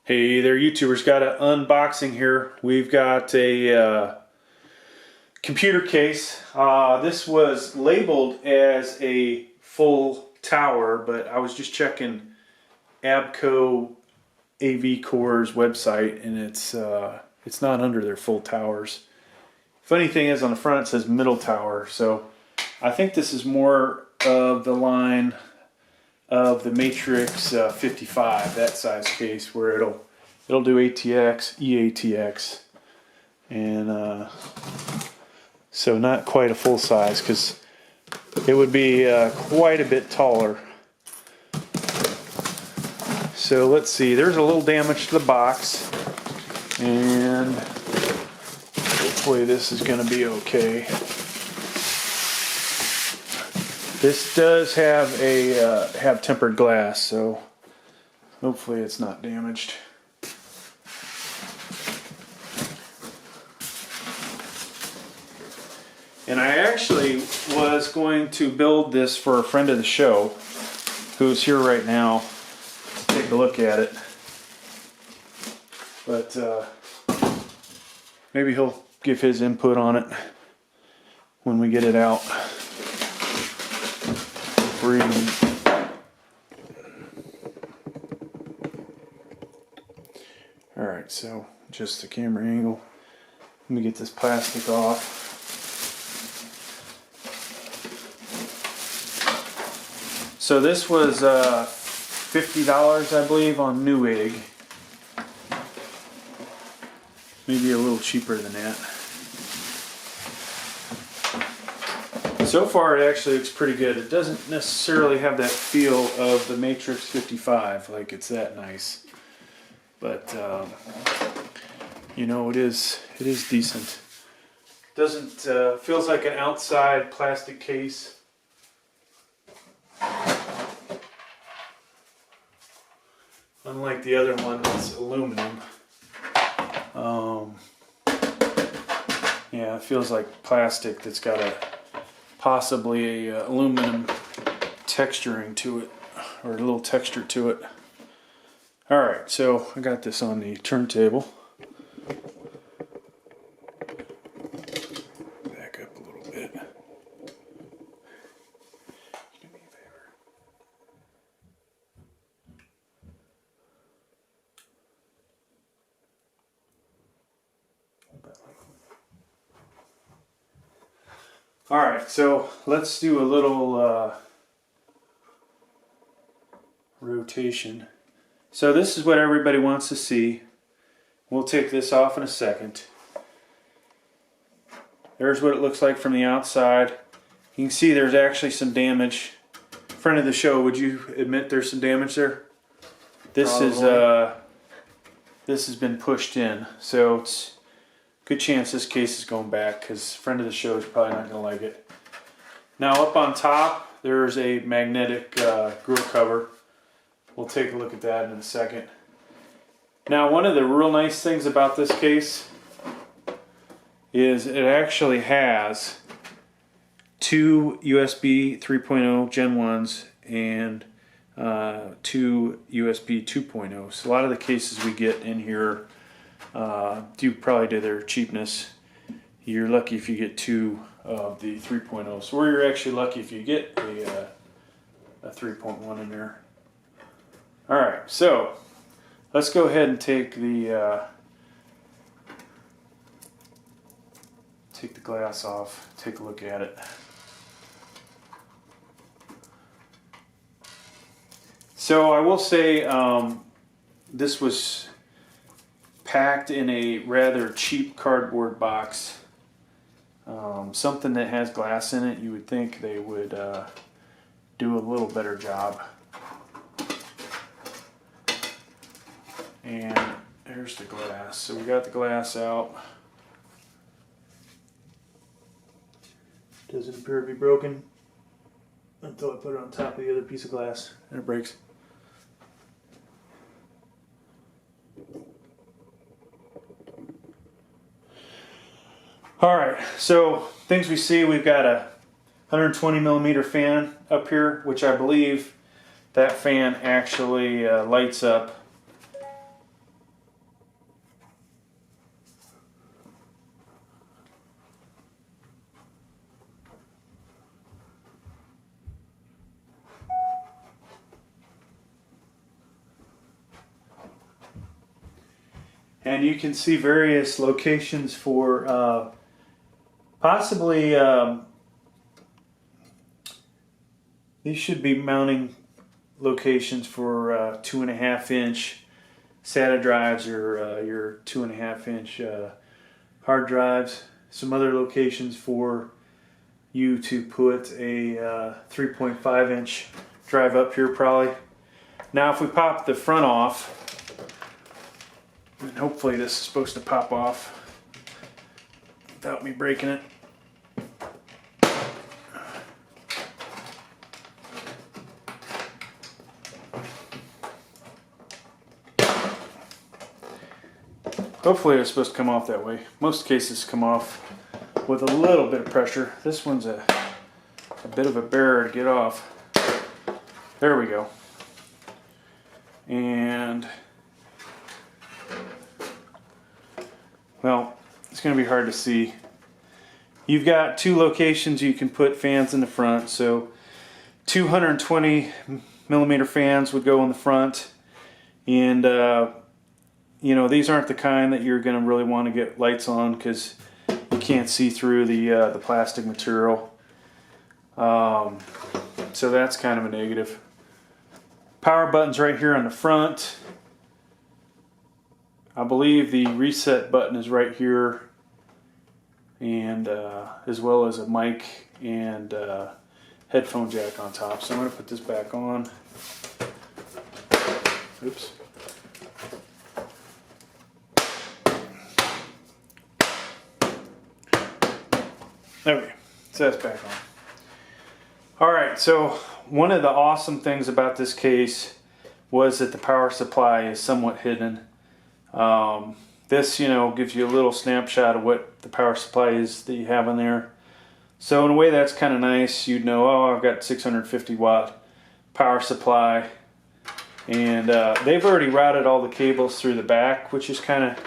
Hey there, YouTubers. Got an unboxing here. We've got a computer case. This was labeled as a full tower, but I was just checking ABKO ABKO's website, and it's not under their full towers. Funny thing is, on the front it says middle tower, so I think this is more of the line of the Matrix 55, that size case, where it'll do ATX, eATX, and so not quite a full size, because it would be quite a bit taller. So let's see, there's a little damage to the box, and hopefully this is going to be okay. This does have have tempered glass, so hopefully it's not damaged. And I actually was going to build this for a friend of the show who's here right now to take a look at it. But maybe he'll give his input on it when we get it out. Alright, so just the camera angle. Let me get this plastic off. So this was $50, I believe, on Newegg. Maybe a little cheaper than that. So far it actually looks pretty good. It doesn't necessarily have that feel of the Matrix 55, like it's that nice. But you know, it is decent. Doesn't feels like an outside plastic case. Unlike the other one that's aluminum. Yeah, it feels like plastic that's got possibly a aluminum texturing to it, or a little texture to it. Alright, so I got this on the turntable. Back up a little bit. Do me a favor. Alright, so let's do a little rotation. So this is what everybody wants to see. We'll take this off in a second. There's what it looks like from the outside. You can see there's actually some damage. Friend of the show, would you admit there's some damage there? This has been pushed in, so it's good chance this case is going back, because friend of the show is probably not going to like it. Now up on top, there's a magnetic grill cover. We'll take a look at that in a second. Now, one of the real nice things about this case is it actually has two USB 3.0 Gen 1s and two USB 2.0. So a lot of the cases we get in here, due probably to their cheapness, you're lucky if you get two of the 3.0s, or you're actually lucky if you get a 3.1 in there. Alright, so let's go ahead and take the glass off, take a look at it. So I will say this was packed in a rather cheap cardboard box. Something that has glass in it, you would think they would do a little better job. And there's the glass. So we got the glass out. Doesn't appear to be broken until I put it on top of the other piece of glass and it breaks. Alright, so things we see, we've got a 120 millimeter fan up here, which I believe that fan actually lights up And you can see various locations for possibly these should be mounting locations for 2.5-inch SATA drives or your 2.5-inch hard drives. Some other locations for you to put a 3.5-inch drive up here probably. Now if we pop the front off, and hopefully this is supposed to pop off without me breaking it. Hopefully it's supposed to come off that way. Most cases come off with a little bit of pressure. This one's a bit of a bear to get off. There we go. And well, it's going to be hard to see. You've got two locations you can put fans in the front. So 220 millimeter fans would go in the front, and you know, these aren't the kind that you're going to really want to get lights on because you can't see through the plastic material. So that's kind of a negative. Power button's right here on the front. I believe the reset button is right here, and as well as a mic and headphone jack on top. So I'm going to put this back on. Oops. There we go. So that's back on. Alright, so one of the awesome things about this case was that the power supply is somewhat hidden. This, you know, gives you a little snapshot of what the power supply is that you have in there. So in a way that's kind of nice. You'd know, oh, I've got 650 watt power supply. And they've already routed all the cables through the back, which is kind of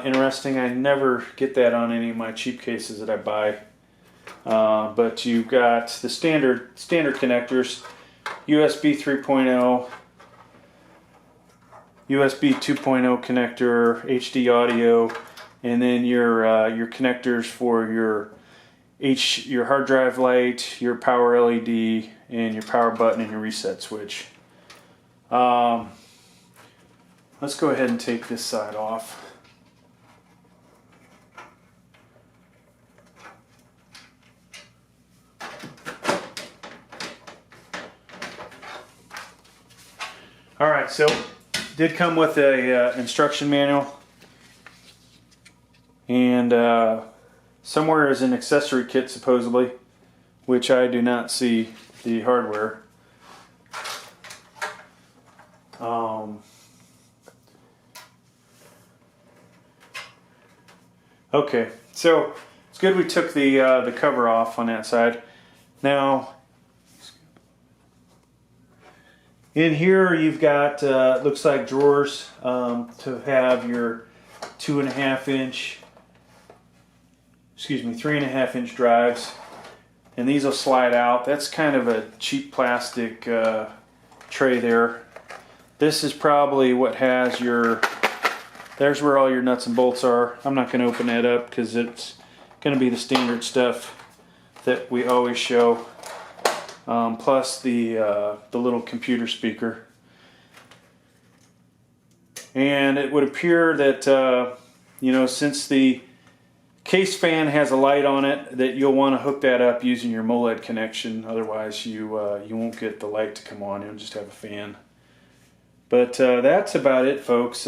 interesting. I never get that on any of my cheap cases that I buy. But you've got the standard connectors, USB 3.0, USB 2.0 connector, HD audio, and then your connectors for your hard drive light, your power LED, and your power button and your reset switch. Let's go ahead and take this side off. Alright, so did come with a instruction manual, and somewhere is an accessory kit supposedly, which I do not see the hardware. Okay, so it's good we took the cover off on that side. Now, in here you've got, looks like drawers to have your 3.5-inch drives, and these will slide out. That's kind of a cheap plastic tray there. This is probably what has there's where all your nuts and bolts are. I'm not going to open that up because it's going to be the standard stuff that we always show. Plus the little computer speaker. And it would appear that you know, since the case fan has a light on it, that you'll want to hook that up using your MOLED connection. Otherwise you won't get the light to come on. You'll just have a fan. But that's about it, folks.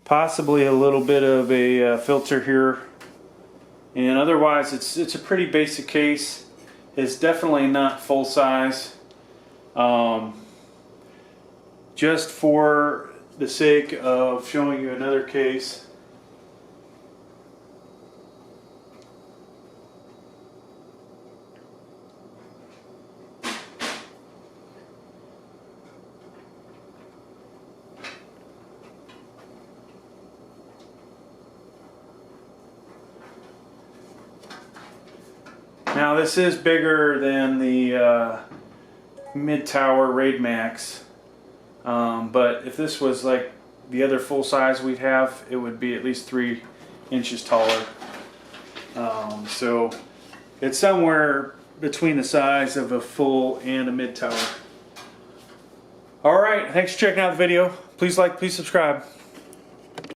Possibly a little bit of a filter here, and otherwise it's a pretty basic case. It's definitely not full size. Just for the sake of showing you another case, now this is bigger than the mid-tower Raid Max, but if this was like the other full size we'd have, it would be at least 3 inches taller. So it's somewhere between the size of a full and a mid tower. Alright, thanks for checking out the video. Please like, please subscribe.